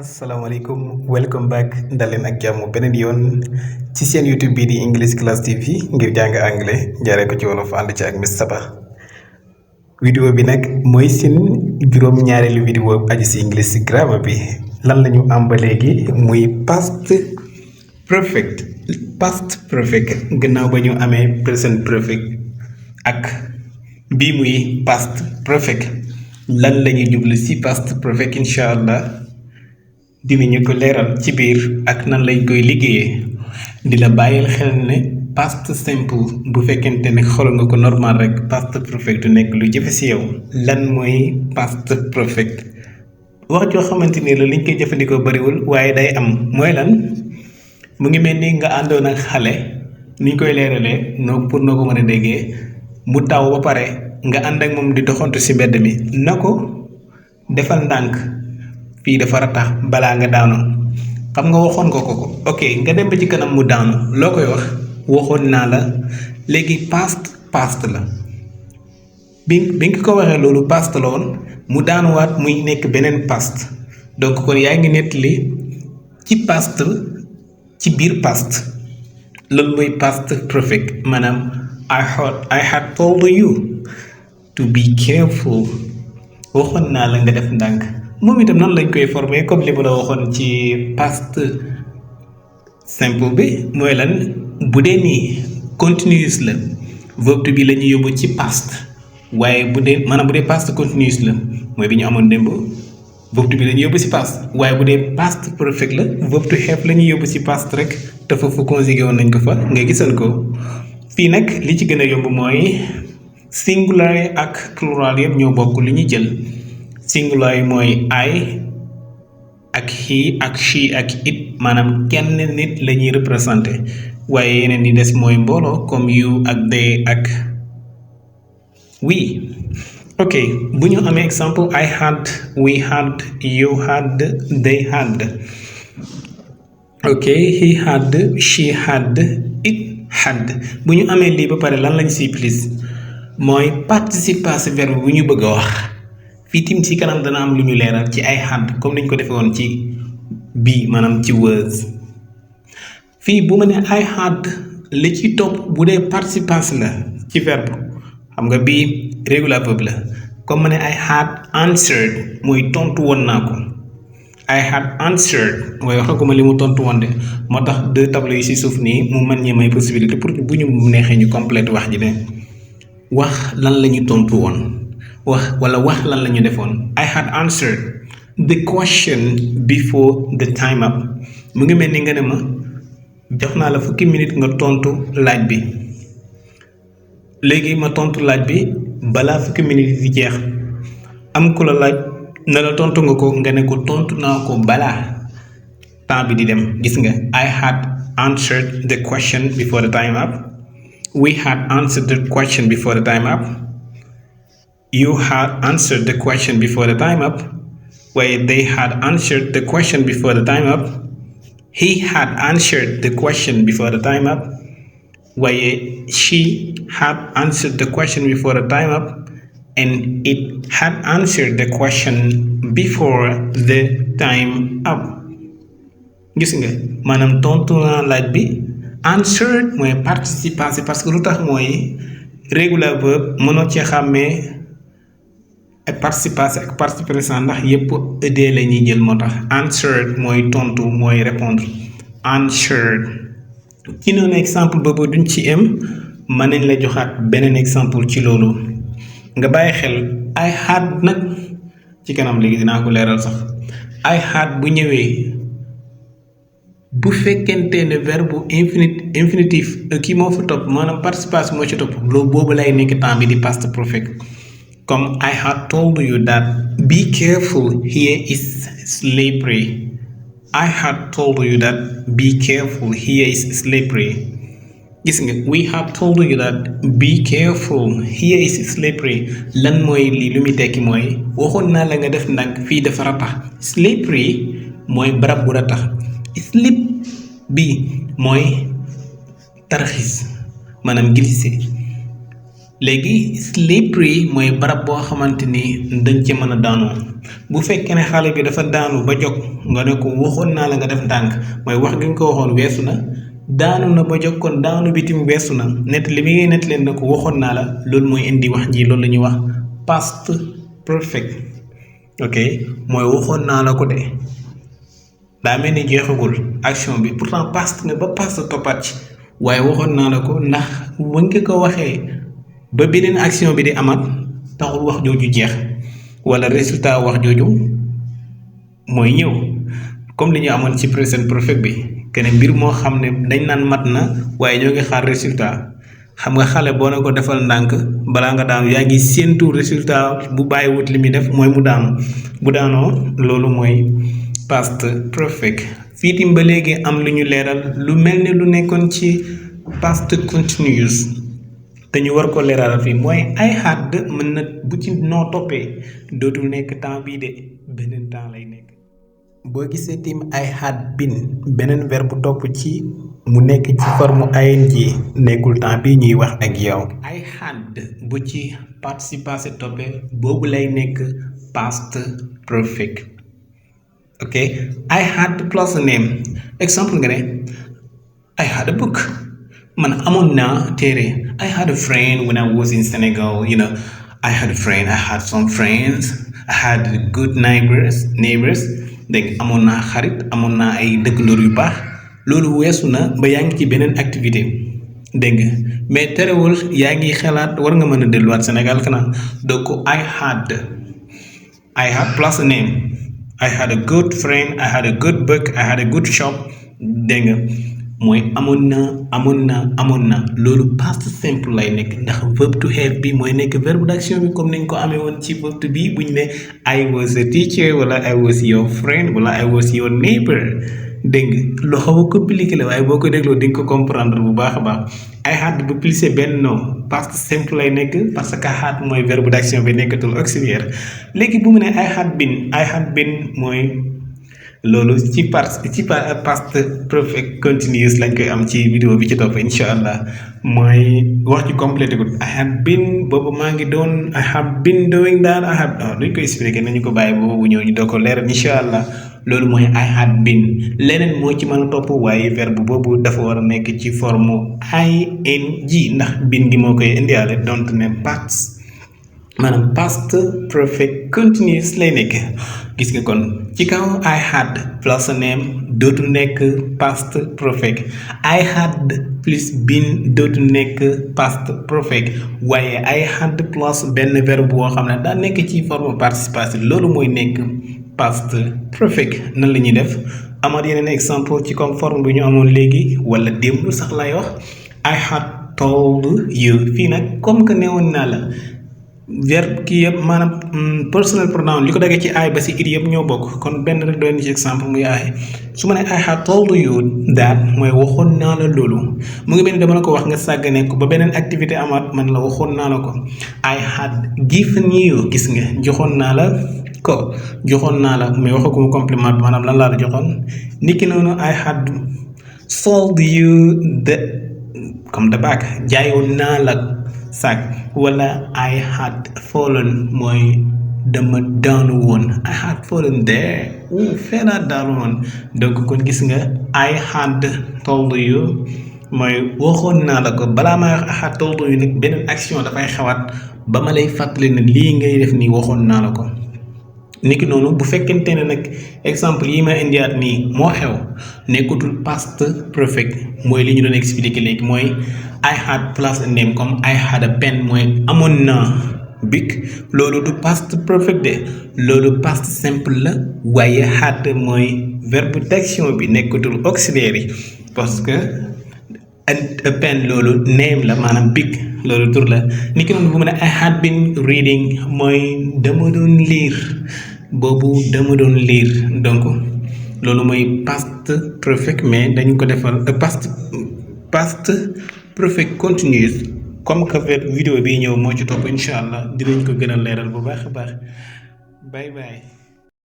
asalaamaaleykum welcome back daleen ak jàmm beneen yoon ci seen YouTube bii di English Class TV ngir jàng anglais jaaree ko ci wolof ànd ci ak Miss Saba. Vidéo bi nag mooy seen juróom-ñaareelu vidéo aju si English grammar bi lan la ñu am ba léegi muy past perfect gannaaw ba ñu amee present perfect ak bii muy past perfect lan la ñuy jublu si past perfect incha allah. dinañu ko leeral ci biir ak nan lañ koy liggéeyee di la bàyyil xel ne past simple bu fekkente ne xool nga ko normal rek past perfect nekk lu jafe si yow lan mooy past perfect wax joo xamante ni la liñ koy jëfandikoo bariwul waaye day am mooy lan mu ngi mel ni nga àndoon ak xale niñ koy leeralee noo ko mën a déggee mu taw ba pare nga ànd ak moom di doxantu si mbedd mi na ko defal ndànk fii dafa ratax balaa nga daanu xam nga waxoon nga ko ok nga dem ba ci kanam mu daanu loo koy wax waxoon naa la léegi past la bi nga ko waxee loolu past la woon mu daanuwaat muy nekk beneen past donc kon yaa ngi nettali ci past ci biir past loolu mooy past perfect maanaam I had told you to be careful waxoon naa la nga def ndànk moom itam noonu lañ koy formé comme li ma la waxoon ci past simple bi mooy lan bu dee nii continuous la verbe bi la ñuy yóbbu ci past waaye bu dee past continuous la mooy bi ñu amoon démb verbe bi la ñuy yóbbu ci past waaye bu dee past perfect la verbe to have la ñuy yóbbu ci past rek te foofu conjugué woon nañ ko fa nga gisal ko fii nag li ci gën a yomb mooy singular ak plural yëpp ñoo bokk li ñuy jël. singular yi mooy I ak he ak she ak it maanaam kenn nit la ñuy représenté waaye yeneen yi des mooy mbooloo comme you ak they ak we ok bu ñu amee exemple I had we had you had they had ok he had she had it had bu ñu amee lii ba pare lan lañ siy plus mooy participe passé verbe bu ñu bëgg a wax fii tim ci kanam dana am lu ñu leeral ci ay had comme niñ ko defee woon ci bii maanaam ci words fii bu ma ne I had li ci topp bu dee participe la ci verbe xam nga bii regular verbe la comme ma ne I had answered mooy tontu woon naa ko I had answered mooy wax ko ma li mu tontu woon de moo tax deux tableaux yi ci suuf nii mu mën ñi may possibilité pour bu ñu neexee ñu complète wax ji ne wax lan la ñu tontu woon wax lan la ñu defoon I had answered the question before the time up mu ngi mel ni nga ne ma jox naa la fukki minute nga tontu laaj bi léegi ma tontu laaj bi balaa fukki minute di jeex am ku la laaj na la tontu nga ko nga ne ko tontu naa ko balaa temps bi di dem gis nga I had answered the question before the time up we had answered the question before the time up you had answered the question before the time up waaye they had answered the question before the time up he had answered the question before the time up waaye she had answered the question before the time up and it had answered the question before the time up gis nga maanaam tontu naa laaj bi answered mooy participe passé parce que lu tax mooy regular verbe mënoo ci xàmmee ak participe passé ak participe présent ndax yépp ed la ñuy jël moo tax answered mooy tontu mooy répondre answered ci noonu exemple boobu duñ ci am mën nañ la joxaat beneen exemple ci loolu nga bàyyi xel I had nag ci kanam léegi dinaa ko leeral sax I had bu ñëwee bu fekkente ne verbe infinitif kii moo fa topp maanaam participation moo ci topp loolu boobu lay nekk temps bi di past perfect comme I had told you that be careful here is slippery I had told you that be careful here is slippery gis nga we have told you that be careful here is slippery lan mooy lii lu muy tekki mooy waxoon naa la nga def ndànk fii dafa ratax slippery mooy barab bu ratax slip bi mooy tarxis maanaam glissé léegi slippery mooy barab boo xamante ni dañ ci mën a daanu bu fekkee ne xale bi dafa daanu ba jóg nga ne ko waxoon naa la nga def ndànk mooy wax gi nga ko waxoon weesu na daanu na ba jóg kon daanu bitim weesu na net li mi ngi net leen na ko waxoon naa la loolu mooy indi wax ji loolu la ñuy wax past perfect ok mooy waxoon naa la ko de daa mel ni jeexagul action bi pourtant past na ba past toppaat ci waaye waxoon naa la ko ndax bu nga ko waxee ba beneen action bi di amaat taxul wax jooju jeex wala résultat wax jooju mooy ñëw comme li ñu amoon ci present perfect bi que ne mbir moo xam ne dañ naan mat na waaye ñoo ngi xaar résultat xam nga xale boo ne ko defal ndànk balaa nga daanu yaa ngi séentu résultat bu bàyyiwut li muy def mooy mu daanu bu daanoo loolu mooy past perfect fii tim ba léegi am lu ñu leeral lu mel ne lu nekkoon ci past continuous te ñu war ko leeral fii mooy I had mën na bu ci noo toppee dootul nekk temps bii de beneen temps lay nekk boo gisee tim I had been beneen verbe bu topp ci mu nekk ci forme ing nekkul temps bii ñuy wax ak yow I had bu ci participe passé toppee boobu lay nekk past perfect ok I had plus name exemple nga ne I had a book man amoon naa téere I had a friend when I was in Senegal I had a friend I had some friends I had good neighbors dégg amoon naa xarit amoon naa ay dëkkandoor yu baax loolu weesu na ba yaa ngi ci beneen activité dégg nga mais terewul yaa ngi xalaat war nga mën a delluwaat Sénégal kanam donc I had plus name I had a good friend I had a good book I had a good shop dégg nga mooy amoon na loolu past simple lay nekk ndax verb to have bi mooy nekk verbe d'action bi comme nañ ko amee woon ci verbe to be bu ñu ne I was a teacher wala I was your friend wala I was your neighbor dégg nga lu xaw a compliqué la waaye boo ko dégloo di nga ko comprendre bu baax a baax I had bu plissé benn nom past simple lay nekk parce que had mooy verbe d'action bi nekkatul auxiliaire léegi bu mu ne I had been mooy loolu ci past perfect continuous lañ koy am ci vidéo bi ci topp incha allah mooy wax ci complété ko I had been boobu maa ngi doon I have been doing that duñ ko expliqué nañu ko bàyyi boobu ñëw ñu doo ko leeral incha allah loolu mooy I had been leneen moo ci mën a topp waaye verbe boobu dafa war a nekk ci forme ing ndax bin gi moo koy indiwaale donc ne maanaam past perfect continuous lay nekk gis nga kon ci kaw I had plus name dootu nekk past perfect I had plus been dootu nekk past perfect waaye I had plus benn verbe boo xam ne daa nekk ci forme participe passé loolu mooy nekk past perfect nan la ñuy def amaat yeneen exemple ci comme forme bi ñu amoon léegi wala démb sax lay wax I had told you fii nag comme que newoon naa la verbe kii yëpp maanaam personal pronoun li ko daggee ci I ba si it yëpp ñoo bokk kon benn rek doon ci exemple muy I su ma ne I had told you that mooy waxoon naa la loolu mu ngi mel ni dama la ko wax nga sàggane ko ba beneen activité amaat man la waxoon naa la ko I had given you gis nga joxoon naa la mais waxaguma complément bi maanaam lan laa la joxoon niki noonu I had sold you the bag jaayoon naa la sac wala I had fallen mooy dama daanu woon I had fallen there fee laa daanu woon donc kon gis nga I had told you mooy waxoon naa la ko balaa may wax I had told you nag beneen action dafay xewaat ba ma lay fàttali ne lii ngay def nii waxoon naa la ko niki noonu bu fekkente ne nag exemple yi ma indiwaat nii moo xew nekkutul past perfect mooy li ñu doon expliquer léegi mooy I had plus a name comme I had a pen mooy amoon naa bic loolu du past perfect de loolu past simple la waaye had mooy verbe d'action bi nekkatul auxiliaire yi parce que a pen loolu name la maanaam bic loolu tur la niki noonu bu mu ne I had been reading mooy dama doon lire boobu dama doon lire donc loolu mooy past perfect mais dañu ko defal past perfect continuous comme que vidéo bi ñëw moo ci topp incha allah dinañ ko gën a leeral bu baax a baax bye bye